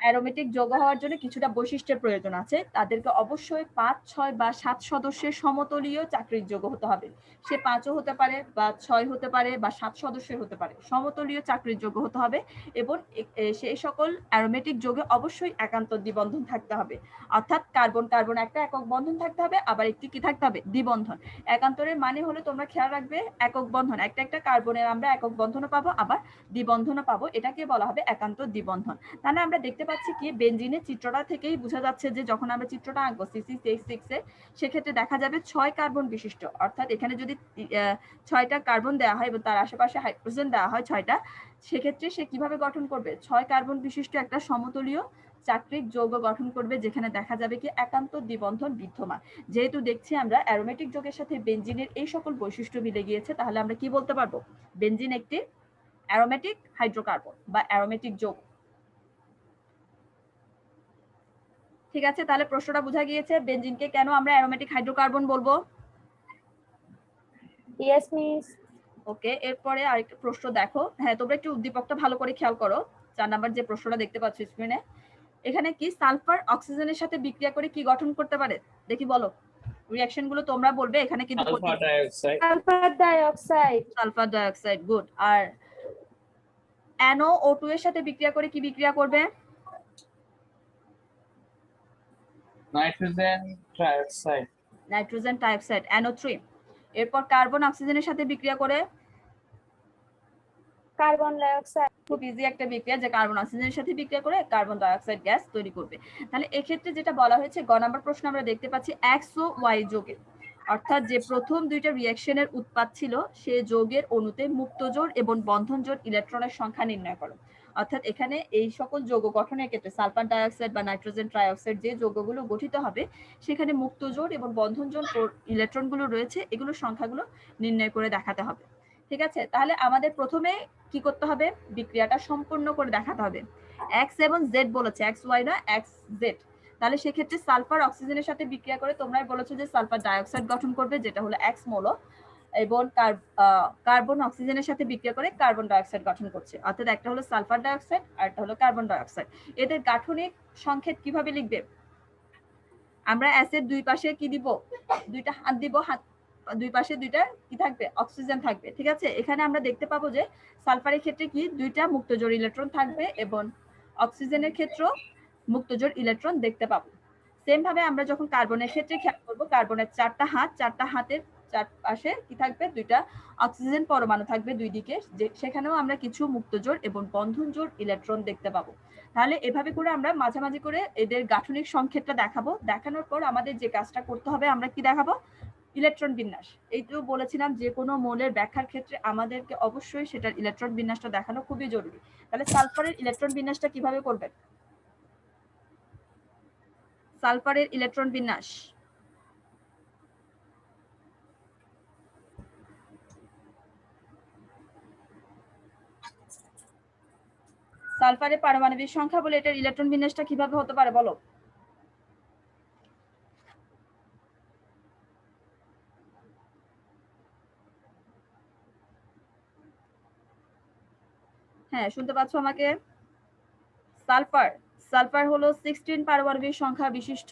অ্যারোমেটিক যৌগ হওয়ার জন্য কিছুটা বৈশিষ্ট্যের প্রয়োজন আছে। তাদেরকে অবশ্যই 5, 6 বা 7 সদস্যের সমতলীয় চাক্রিক যৌগ হতে হবে। সে 5ও হতে পারে বা 6 হতে পারে বা 7 সদস্যের হতে পারে, সমতলীয় চাক্রিক যৌগ হতে হবে। এবং সেই সকল অ্যারোমেটিক যৌগে অবশ্যই একান্তর দ্বিবন্ধন থাকতে হবে, অর্থাৎ কার্বন কার্বন একটা একক বন্ধন থাকতে হবে, আবার একটি কি থাকতে হবে? দ্বিবন্ধন। একান্তরের মানে হলো তোমরা খেয়াল রাখবে একক বন্ধন, একটা একটা কার্বনের আমরা একক বন্ধনও পাবো আবার দ্বিবন্ধনও পাবো, এটাকে বলা হবে একান্তর দ্বিবন্ধন। তাহলে আমরা দেখতে পাচ্ছি কি বেনজিনের চিত্রটা থেকেই বোঝা যাচ্ছে যে যখন আমরা চিত্রটা আঁকবো C6H6 এ, সেক্ষেত্রে দেখা যাবে 6 কার্বন বিশিষ্ট, অর্থাৎ এখানে যদি 6টা কার্বন দেওয়া হয় এবং তার আশেপাশে হাইড্রোজেন দেওয়া হয় 6টা, সেক্ষেত্রে সে কিভাবে গঠন করবে? 6 কার্বন বিশিষ্ট একটা সমতলীয় চাক্রিক যৌগ গঠন করবে, যেখানে দেখা যাবে কি একান্তর দ্বিবন্ধন বিদ্যমান। যেহেতু দেখছি আমরা অ্যারোমেটিক যৌগের সাথে বেনজিনের এই সকল বৈশিষ্ট্য মিলে গিয়েছে, তাহলে আমরা কি বলতে পারবো? বেনজিন একটি অ্যারোমেটিক হাইড্রোকার্বন বা অ্যারোমেটিক যৌগ। ঠিক আছে, তাহলে প্রশ্নটা বোঝা গিয়েছে বেনজিনকে কেন আমরা অ্যারোমেটিক হাইড্রোকার্বন বলবো? Yes miss. ওকে, এরপরে আরেকটা প্রশ্ন দেখো। হ্যাঁ, তোমরা একটু উদ্দীপকটা ভালো করে খেয়াল করো। 4 নাম্বার যে প্রশ্নটা দেখতে পাচ্ছ স্ক্রিনে, এখানে কি সালফার অক্সিজেনের সাথে বিক্রিয়া করে কি গঠন করতে পারে? দেখি বলো, রিঅ্যাকশন গুলো তোমরা বলবে। এখানে কিন্তু sulphur dioxide. Sulphur dioxide. Sulphur dioxide, good. আর NO2 এর সাথে বিক্রিয়া করে কি বিক্রিয়া করবে? Nitrogen trioxide. Nitrogen dioxide, NO3। এরপর কার্বন অক্সিজেনের সাথে বিক্রিয়া করে কার্বন ডাইঅক্সাইড। খুব ইজি একটা বিক্রিয়া, যে কার্বন অক্সিজেনের সাথে বিক্রিয়া করে কার্বন ডাইঅক্সাইড গ্যাস তৈরি করবে। তাহলে এক্ষেত্রে যেটা বলা হয়েছে, গ নাম্বার প্রশ্ন আমরা দেখতে পাচ্ছি X ও Y যৌগের, অর্থাৎ যে প্রথম দুইটা রিঅ্যাকশনের উৎপাদ ছিল সে যৌগের অণুতে মুক্ত জোড় এবং বন্ধন জোড় ইলেকট্রনের সংখ্যা নির্ণয় করো। অর্থাৎ এখানে এই সকল যৌগ গঠনের ক্ষেত্রে সালফার ডাইঅক্সাইড বা নাইট্রোজেন ট্রাইঅক্সাইড যে যৌগগুলো গঠিত হবে, সেখানে মুক্ত জোড় এবং বন্ধন জোড় ইলেকট্রনগুলো রয়েছে, এগুলোর সংখ্যাগুলো নির্ণয় করে দেখাতে হবে। ঠিক আছে, তাহলে আমাদের প্রথমে কি করতে হবে? বিক্রিয়াটা সম্পূর্ণ করে দেখাতে হবে। এক্স এবং জেড বলেছে, এক্স ওয়াই না, এক্স জেড। তাহলে সেক্ষেত্রে সালফার অক্সিজেনের সাথে বিক্রিয়া করে তোমরাই বলেছো যে সালফার ডাইঅক্সাইড গঠন করবে, যেটা হলো এক্স মৌল, এবং কার্বন অক্সিজেনের সাথে বিক্রিয়া করে কার্বন ডাইঅক্সাইড গঠন করছে, অর্থাৎ একটা হলো সালফার ডাইঅক্সাইড আর একটা হলো কার্বন ডাইঅক্সাইড। এদের গাঠনিক সংকেত কিভাবে লিখবে? আমরা অ্যাসিড দুই পাশে কি দিব? দুইটা হাত দিব, হাত দুই পাশে দুইটা কি থাকবে? অক্সিজেন থাকবে। ঠিক আছে, এখানে আমরা দেখতে পাবো যে সালফারের ক্ষেত্রে কি দুইটা মুক্তজোড় ইলেকট্রন থাকবে এবং অক্সিজেনের ক্ষেত্রেও মুক্তজোড় ইলেকট্রন দেখতে পাবো। সেম ভাবে আমরা যখন কার্বনের ক্ষেত্রে খেয়াল করবো, কার্বনের 4টা হাত, 4টা হাতের চারপাশে কি থাকবে? দুইটা অক্সিজেন পরমাণু থাকবে দুই দিকে, সেখানেও আমরা কিছু মুক্তজোড় এবং বন্ধন জোড় ইলেকট্রন দেখতে পাবো। তাহলে এভাবে করে আমরা মাঝামাঝি করে এদের গাঠনিক সংকেতটা দেখাবো। দেখানোর পর আমাদের যে কাজটা করতে হবে, আমরা কি দেখাবো? ইলেকট্রন বিন্যাস। এইটাও বলেছিলাম যে কোনো মৌলের ব্যাখ্যার ক্ষেত্রে আমাদেরকে অবশ্যই সেটার ইলেকট্রন বিন্যাসটা দেখানো খুবই জরুরি। তাহলে সালফারের ইলেকট্রন বিন্যাসটা কিভাবে করবেন? সালফারের ইলেকট্রন বিন্যাস, সালফারের পারমাণবিক সংখ্যা বলে এটার ইলেকট্রন বিন্যাসটা কিভাবে হতে পারে বলো? হ্যাঁ, শুনতে পাচ্ছ আমাকে? সালফার, সালফার হলো 16 পারমাণবিক সংখ্যা বিশিষ্ট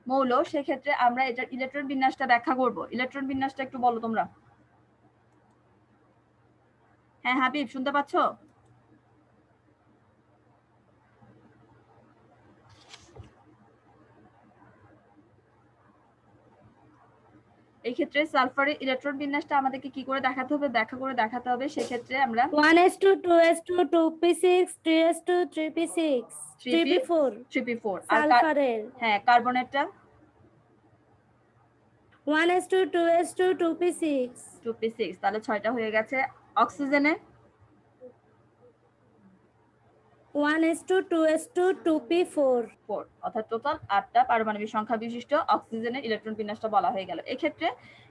মৌল। সেক্ষেত্রে আমরা এটার ইলেকট্রন বিন্যাসটা ব্যাখ্যা করব। ইলেকট্রন বিন্যাসটা একটু বলো তোমরা। হ্যাঁ হাবিব, শুনতে পাচ্ছ? এই ক্ষেত্রে সালফারের ইলেকট্রন বিন্যাসটা আমাদেরকে কি করে দেখাতে হবে, ব্যাখ্যা করে দেখাতে হবে। সেক্ষেত্রে আমরা 1s2 2s2 2p6 3s2 3p6 3p4 3p4 আর সালফারের হ্যাঁ কার্বনেরটা 1s2 2s2 2p6 2p6, তাহলে 6টা হয়ে গেছে। অক্সিজেনে 1s2 2s2 2p4 4, অর্থাৎ টোটাল 8টা পারমাণবিক সংখ্যা বিশিষ্ট অক্সিজেনের ইলেকট্রন বিন্যাসটা বলা হয়ে গেল। এক্ষেত্রে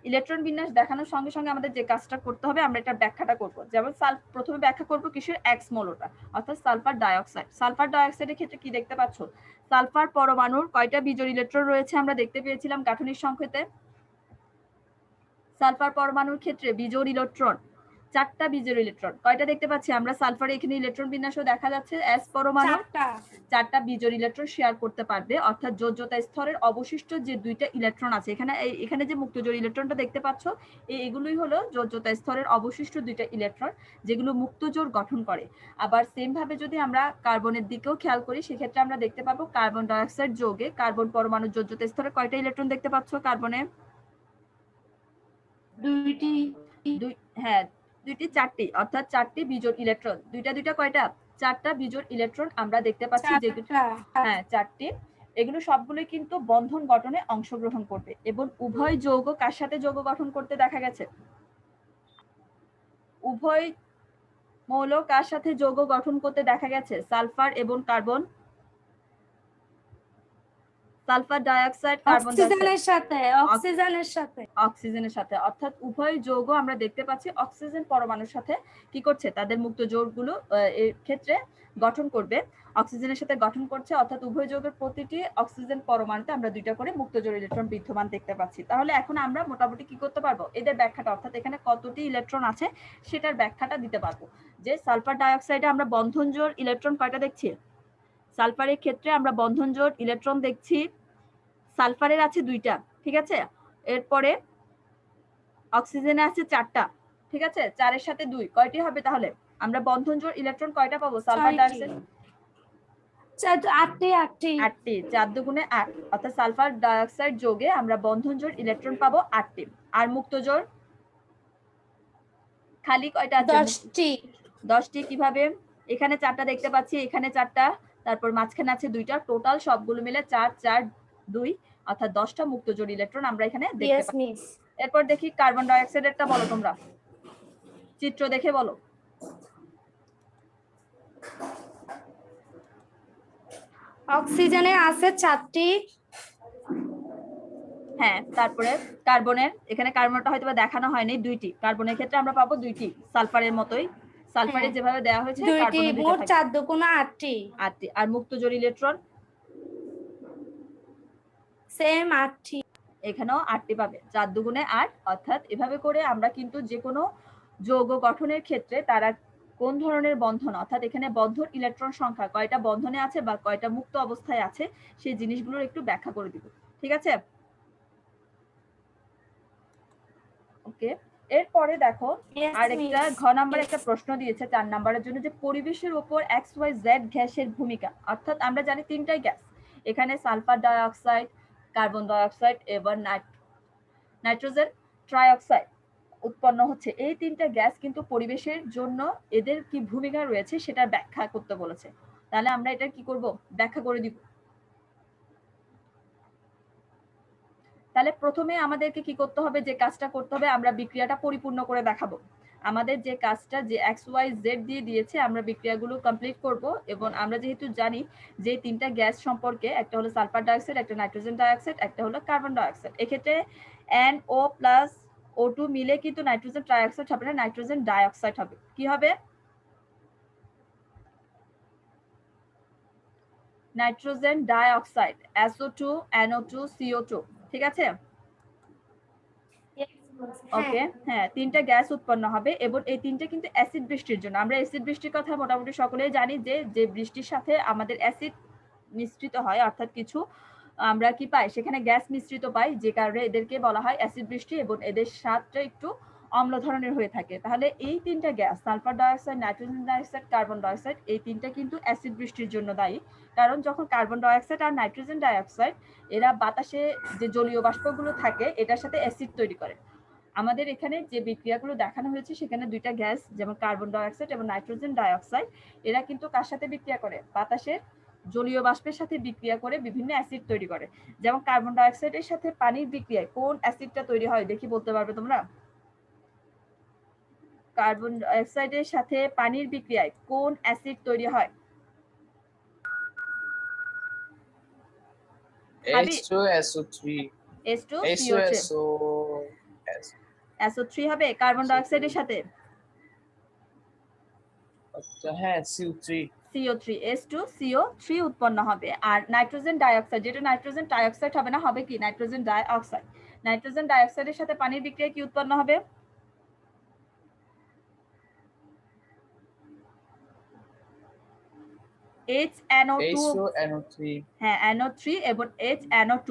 ইলেকট্রন বিন্যাস দেখানোর সঙ্গে সঙ্গে আমাদের যে কাজটা করতে হবে, আমরা এটা ব্যাখ্যাটা করব। যেমন প্রথমে ব্যাখ্যা করব কিসের, এক্স মৌলটা, অর্থাৎ সালফার ডাইঅক্সাইড। সালফার ডাইঅক্সাইডের ক্ষেত্রে কি দেখতে পাচ্ছ, সালফার পরমাণুর কয়টা বিজোড় ইলেকট্রন রয়েছে আমরা দেখতে পেয়েছিলাম গাঠনিক সংকেতে। সালফার পরমাণুর ক্ষেত্রে বিজোড় ইলেকট্রন 4টা বিজোড় ইলেকট্রন কয়টা দেখতে পাচ্ছি আমরা। সালফারে এখানে ইলেকট্রন বিন্যাসও দেখা যাচ্ছে, এস পরমাণু 4টা বিজোড় ইলেকট্রন শেয়ার করতে পারবে, অর্থাৎ যোজ্যতা স্তরের অবশিষ্ট যে 2টা ইলেকট্রন আছে, এখানে যে মুক্তজোড় ইলেকট্রনটা দেখতে পাচ্ছ, এগুলোই হলো যোজ্যতা স্তরের অবশিষ্ট 2টা ইলেকট্রন যেগুলো মুক্তজোড় গঠন করে। আবার সেম ভাবে যদি আমরা কার্বনের দিকেও খেয়াল করি, সেক্ষেত্রে আমরা দেখতে পাবো কার্বন ডাইঅক্সাইড যৌগে কার্বন পরমাণুর যোজ্যতা স্তরে কয়টা ইলেকট্রন দেখতে পাচ্ছ কার্বনে? হ্যাঁ 2টি 4টি, অর্থাৎ 4টি বিজোড় ইলেকট্রন। দুইটা কয়টা, 4টা বিজোড় ইলেকট্রন আমরা দেখতে পাচ্ছি, যেগুলো হ্যাঁ 4টি। এগুলো সবগুলোই কিন্তু বন্ধন গঠনে অংশগ্রহণ করবে এবং উভয় যৌগ কার সাথে যৌগ গঠন করতে দেখা গেছে, উভয় মৌল কার সাথে যৌগ গঠন করতে দেখা গেছে, সালফার এবং কার্বন, সালফার ডাইঅক্সাইড কার্বন অক্সিজেনের সাথে, অর্থাৎ উভয় যৌগ আমরা দেখতে পাচ্ছি অক্সিজেন পরমাণুর সাথে কি করছে, তাদের মুক্ত যৌগগুলো এর ক্ষেত্রে গঠন করবে, অক্সিজেনের সাথে গঠন করছে, অর্থাৎ উভয় যৌগের প্রতিটি অক্সিজেন পরমাণুতে আমরা 2টা করে মুক্ত জোড় ইলেকট্রন বিদ্যমান দেখতে পাচ্ছি। তাহলে এখন আমরা মোটামুটি কি করতে পারবো, এদের ব্যাখ্যাটা, অর্থাৎ এখানে কতটি ইলেকট্রন আছে সেটার ব্যাখ্যাটা দিতে পারবো। যে সালফার ডাইঅক্সাইডে আমরা বন্ধন জোড় ইলেকট্রন কয়টা দেখছি, সালফারের ক্ষেত্রে আমরা বন্ধন জোড় ইলেকট্রন দেখছি, সালফারের আছে 2টা, ঠিক আছে। এরপরে অক্সিজেনে আছে 4টা, ঠিক আছে। 4-এর সাথে 2 কয়টি হবে, তাহলে আমরা বন্ধন জোড় ইলেকট্রন কয়টা পাবো, সালফার ডাইঅক্সাইড 8টি 4 দুগুণে 8, অর্থাৎ সালফার ডাইঅক্সাইড যোগে আমরা বন্ধন জোড় ইলেকট্রন পাবো 8টি। আর মুক্ত জোড় খালি কয়টা আছে, 10টি। কিভাবে, এখানে 4টা দেখতে পাচ্ছি, এখানে 4টা, তারপর মাঝখানে আছে 2টা, টোটাল সবগুলো মিলে 4 4 2, অর্থাৎ 10টা মুক্ত জোড় ইলেকট্রন আমরা এখানে দেখতে পাচ্ছি। এরপর দেখি কার্বন ডাইঅক্সাইডেরটা বলো তোমরা, চিত্র দেখে বলো। অক্সিজেনে আছে 4টি, হ্যাঁ তারপরে কার্বনের, এখানে কার্বনটা হয়তো দেখানো হয়নি, 2টি। কার্বনের ক্ষেত্রে আমরা পাবো 2টি, সালফারের মতোই, সালফারে যেভাবে দেওয়া হয়েছে কার্বনের 2টি, মোট 4 দুগুণে 8টি। আর মুক্ত জোড় ইলেকট্রন সেম 8টি, এখানেও 8টি পাবে, 4 দুগুণে 8, অর্থাৎ এভাবে করে আমরা কিন্তু যে কোনো যৌগ গঠনের ক্ষেত্রে তারা কোন ধরনের বন্ধন, অর্থাৎ এখানে বন্ধন ইলেকট্রন সংখ্যা কয়টা বন্ধনে আছে বা কয়টা মুক্ত অবস্থায় আছে সেই জিনিসগুলোর একটু ব্যাখ্যা করে দিব, ঠিক আছে। ওকে, এরপরে দেখো আরেকটা ঘ নাম্বার একটা প্রশ্ন দিয়েছে 4 নাম্বারের জন্য, যে পরিবেশের উপর XYZ গ্যাসের ভূমিকা। অর্থাৎ আমরা জানি 3টাই গ্যাস, এখানে সালফার ডাইঅক্সাইড, কার্বন ডাইঅক্সাইড এবং নাইট্রোজেন ট্রাইঅক্সাইড উৎপন্ন হচ্ছে। এই 3টা গ্যাস কিন্তু পরিবেশের জন্য এদের কি ভূমিকা রয়েছে সেটা ব্যাখ্যা করতে বলেছে। তাহলে আমরা এটা কি করব, ব্যাখ্যা করে দিব। তাহলে প্রথমে আমাদেরকে কি করতে হবে, যে কাজটা করতে হবে, আমরা বিক্রিয়াটা পরিপূর্ণ করে দেখাবো। আমাদের যে কাজটা যে XYZ দিয়ে দিয়েছে আমরা বিক্রিয়াগুলো কমপ্লিট করব, এবং আমরা যেহেতু জানি যে 3টা গ্যাস সম্পর্কে, একটা হলো সালফার ডাইঅক্সাইড, একটা নাইট্রোজেন ডাইঅক্সাইড, একটা হলো কার্বন ডাইঅক্সাইড, এক্ষেত্রে NO প্লাস O2 মিলে কিন্তু নাইট্রোজেন ট্রাইঅক্সাইড হবে না, নাইট্রোজেন ডাইঅক্সাইড হবে। কি হবে, nitrogen dioxide, SO2 NO2 CO2, ঠিক আছে। ওকে, হ্যাঁ, 3টা গ্যাস উৎপন্ন হবে এবং এই 3টে কিন্তু অ্যাসিড বৃষ্টির জন্য। আমরা অ্যাসিড বৃষ্টির কথা মোটামুটি সকলেই জানি যে বৃষ্টির সাথে আমাদের অ্যাসিড মিশ্রিত হয়, অর্থাৎ কিছু আমরা কি পাই সেখানে গ্যাস মিশ্রিত পাই, যে কারণে এদেরকে বলা হয় অ্যাসিড বৃষ্টি এবং এদের স্বাদটা একটু অম্ল ধরনের হয়ে থাকে। তাহলে এই 3টা gas sulphur dioxide, nitrogen dioxide, carbon dioxide, এই 3টা কিন্তু অ্যাসিড বৃষ্টির জন্য দায়ী। কারণ যখন কার্বন ডাইঅক্সাইড আর নাইট্রোজেন ডাইঅক্সাইড এরা বাতাসে যে জলীয় বাষ্পগুলো থাকে এটার সাথে অ্যাসিড তৈরি করে। আমাদের এখানে যে বিক্রিয়াগুলো দেখানো হয়েছে সেখানে 2টা গ্যাস যেমন কার্বন ডাইঅক্সাইড এবং নাইট্রোজেন ডাইঅক্সাইড এরা কিন্তু কার সাথে বিক্রিয়া করে? বাতাসের জলীয় বাষ্পের সাথে বিক্রিয়া করে বিভিন্ন অ্যাসিড তৈরি করে। যেমন কার্বন ডাইঅক্সাইডের সাথে পানির বিক্রিয়ায় কোন অ্যাসিডটা তৈরি হয় দেখি, বলতে পারবে তোমরা? কার্বন ডাইঅক্সাইডের সাথে পানির বিক্রিয়ায় কোন অ্যাসিড তৈরি হয়? H2SO3 SO3 হবে কার্বন ডাইঅক্সাইডের সাথে। আচ্ছা, হ্যাঁ, CO3 H2CO3 উৎপন্ন হবে। আর নাইট্রোজেন ডাইঅক্সাইড, যেটা নাইট্রোজেন ডাইঅক্সাইড হবে না, হবে কি নাইট্রোজেন ডাইঅক্সাইড। নাইট্রোজেন ডাইঅক্সাইডের সাথে পানির বিক্রিয়ায় কি উৎপন্ন হবে? HNO3 হ্যাঁ, NO3 এবং HNO2।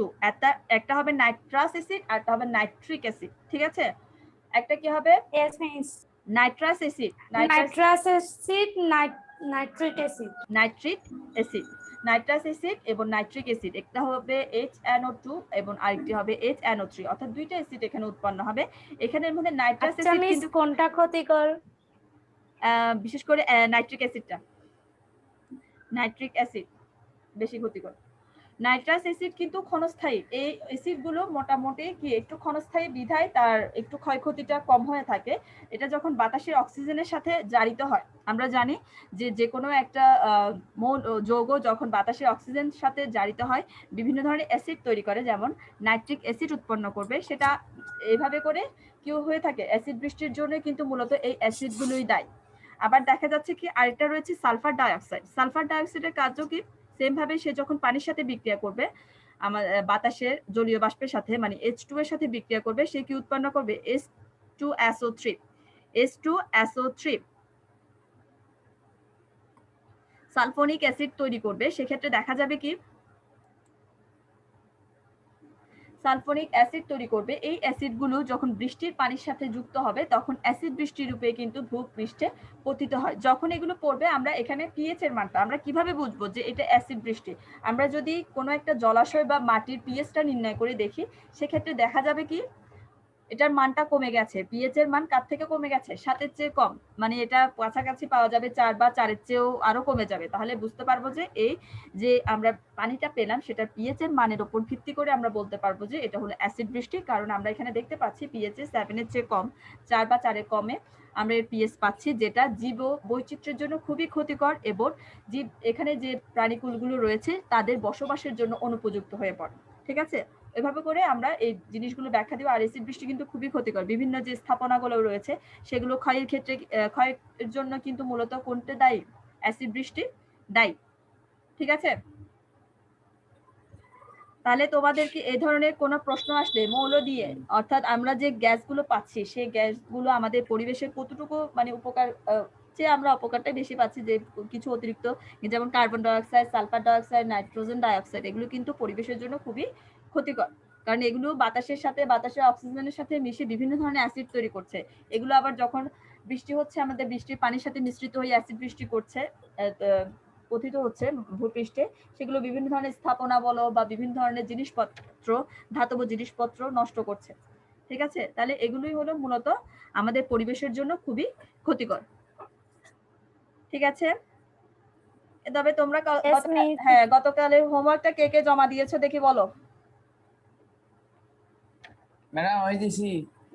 একটা হবে নাইট্রাস অ্যাসিড আর একটা হবে নাইট্রিক অ্যাসিড, ঠিক আছে? একটা কি হবে? Yes, miss. Nitrous acid, Nitrous acid, nitric acid. Nitrous acid এবং নাইট্রিক অ্যাসিড। একটা হবে HNO2 এবং আরেকটি হবে HNO3, অর্থাৎ 2টা অ্যাসিড এখানে উৎপন্ন হবে। এখানের মধ্যে নাইট্রাস আচ্ছা অ্যাসিড মিস, কিন্তু কোনটা ক্ষতিকর? বিশেষ করে নাইট্রিক অ্যাসিডটা, নাইট্রিক অ্যাসিড বেশি ক্ষতিকর। নাইট্রাস অ্যাসিড কিন্তু ক্ষণস্থায়ী। এই অ্যাসিডগুলো মোটামুটি কি একটু ক্ষণস্থায়ী বিধায় তার একটু ক্ষয়ক্ষতিটা কম হয়ে থাকে। এটা যখন বাতাসের অক্সিজেনের সাথে জারিত হয়, আমরা জানি যে কোনো একটা যৌগ যখন বাতাসের অক্সিজেনের সাথে জারিত হয় বিভিন্ন ধরনের অ্যাসিড তৈরি করে, যেমন নাইট্রিক অ্যাসিড উৎপন্ন করবে। সেটা এইভাবে করে কি হয়ে থাকে, অ্যাসিড বৃষ্টির জন্য কিন্তু মূলত এই অ্যাসিডগুলোই দায়ী। আবার দেখা যাচ্ছে কি আরেকটা রয়েছে সালফার ডাইঅক্সাইড। সালফার ডাইঅক্সাইডের কার্য কি? সেম ভাবে সে যখন পানির সাথে বিক্রিয়া করবে, আমার বাতাসের জলীয় বাষ্পের সাথে মানে H2 এর সাথে বিক্রিয়া করবে, সে কি উৎপন্ন করবে? H2SO3 সালফোনিক অ্যাসিড তৈরি করবে। সেক্ষেত্রে দেখা যাবে কি সালফোনিক অ্যাসিড তৈরি করবে। এই অ্যাসিডগুলো যখন বৃষ্টির পানির সাথে যুক্ত হবে তখন অ্যাসিড বৃষ্টি রূপে কিন্তু ভূপৃষ্ঠে পতিত হয়। যখন এগুলো পড়বে, আমরা এখানে পিএইচ এর মানটা আমরা কিভাবে বুঝবো যে এটা অ্যাসিড বৃষ্টি? আমরা যদি কোনো একটা জলাশয় বা মাটির পিএইচটা নির্ণয় করে দেখি, সেক্ষেত্রে দেখা যাবে কি এটার মানটা কমে গেছে। পিএইচ এর মান কার থেকে কমে গেছে? 7-এর চেয়ে কম, মানে এটা কাছাকাছি পাওয়া যাবে 4 বা 4-এর চেয়েও আরো কমে যাবে। তাহলে বুঝতে পারবো যে এই যে আমরা পানিটা পেলাম সেটার পিএইচ এর মানের উপর ভিত্তি করে আমরা বলতে পারবো যে এটা হলো অ্যাসিড বৃষ্টি। কারণ আমরা এখানে দেখতে পাচ্ছি পিএইচ 7-এর চেয়ে কম, 4 বা 4-এর কমে আমরা এর পিএইচ পাচ্ছি, যেটা জীব বৈচিত্র্যের জন্য খুবই ক্ষতিকর এবং জীব এখানে যে প্রাণীকুলগুলো রয়েছে তাদের বসবাসের জন্য অনুপযুক্ত হয়ে পড়ে। ঠিক আছে, এভাবে করে আমরা এই জিনিসগুলো ব্যাখ্যা দিব। আর অ্যাসিড বৃষ্টি কিন্তু খুবই ক্ষতিকর। বিভিন্ন যে স্থাপনাগুলো রয়েছে সেগুলো ক্ষয়ের ক্ষেত্রে ক্ষয়ের জন্য কিন্তু মূলত কোনটা দায়ী? অ্যাসিড বৃষ্টি দায়ী। ঠিক আছে, তাহলে তোমাদের কি এই ধরনের কোনো প্রশ্ন আসলে মৌল দিয়ে, অর্থাৎ আমরা যে গ্যাসগুলো পাচ্ছি সেই গ্যাসগুলো আমাদের পরিবেশের কতটুকু মানে উপকার চেয়ে আমরা অপকারটা বেশি পাচ্ছি, যে কিছু অতিরিক্ত যেমন carbon dioxide, sulphur dioxide, nitrogen dioxide, এগুলো কিন্তু পরিবেশের জন্য খুবই ক্ষতিকর। কারণ এগুলো বাতাসের সাথে বাতাসের অক্সিজেনের সাথে মিশে বিভিন্ন ধরনের অ্যাসিড তৈরি করছে। এগুলো আবার যখন বৃষ্টি হচ্ছে আমাদের বৃষ্টির পানির সাথে মিশ্রিত হয়ে অ্যাসিড বৃষ্টি করছে, পতিত হচ্ছে ভূপৃষ্ঠে, সেগুলো বিভিন্ন ধরনের স্থাপনা বলো বা বিভিন্ন ধরনের জিনিসপত্র, ধাতব জিনিসপত্র নষ্ট করছে। ঠিক আছে, তাহলে এগুলোই হলো মূলত আমাদের পরিবেশের জন্য খুবই ক্ষতিকর। ঠিক আছে, তবে তোমরা হ্যাঁ গতকালের হোমওয়ার্কটা কে কে জমা দিয়েছো দেখি বলো। ম্যাডাম আমি দিছি।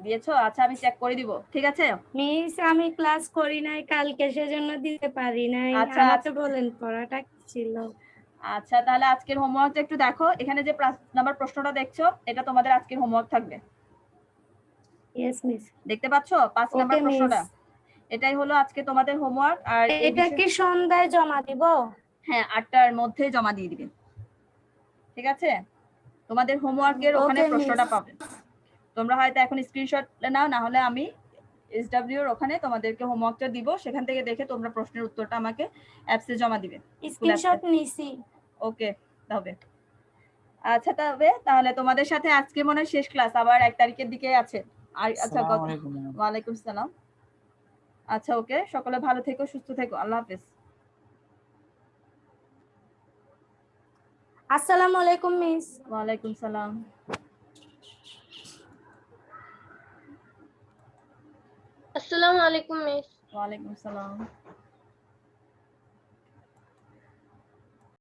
দিয়েছো? আচ্ছা, আমি চেক করে দিব। ঠিক আছে মিস, আমি ক্লাস করি নাই কালকে, সেজন্য দিতে পারি নাই। আচ্ছা, আমাকে বলেন পড়াটা কি ছিল। আচ্ছা, তাহলে আজকের হোমওয়ার্কটা একটু দেখো। এখানে যে 5 নাম্বার প্রশ্নটা দেখছো এটা তোমাদের আজকের হোমওয়ার্ক থাকবে। Yes miss. দেখতে পাচ্ছো 5 নাম্বার প্রশ্নটা? এটাই হলো আজকে তোমাদের হোমওয়ার্ক। আর এটা কি সন্ধ্যায় জমা দিব? হ্যাঁ, 8টার মধ্যে জমা দিয়ে দিবে। ঠিক আছে, তোমাদের হোমওয়ার্কের ওখানে প্রশ্নটা পাবে। তোমরা হয়তো এখন স্ক্রিনশট নাও, না হলে আমি SW এর ওখানে তোমাদেরকে হোমওয়ার্কটা দিব, সেখান থেকে দেখে তোমরা প্রশ্নের উত্তরটা আমাকে অ্যাপসে জমা দিবে। স্ক্রিনশট নিছি। ওকে তবে আচ্ছা, তাহলে তোমাদের সাথে আজকে মনে হয় শেষ ক্লাস, আবার 1 তারিখের দিকে আছে। আর আচ্ছা, ওয়ালাইকুম সালাম। আচ্ছা ওকে, সকলে ভালো থেকো, সুস্থ থেকো, আল্লাহ হাফেজ। আসসালামু আলাইকুম মিস। ওয়ালাইকুম সালাম। আসসালামু আলাইকুম মিস। ওয়ালাইকুম সালাম।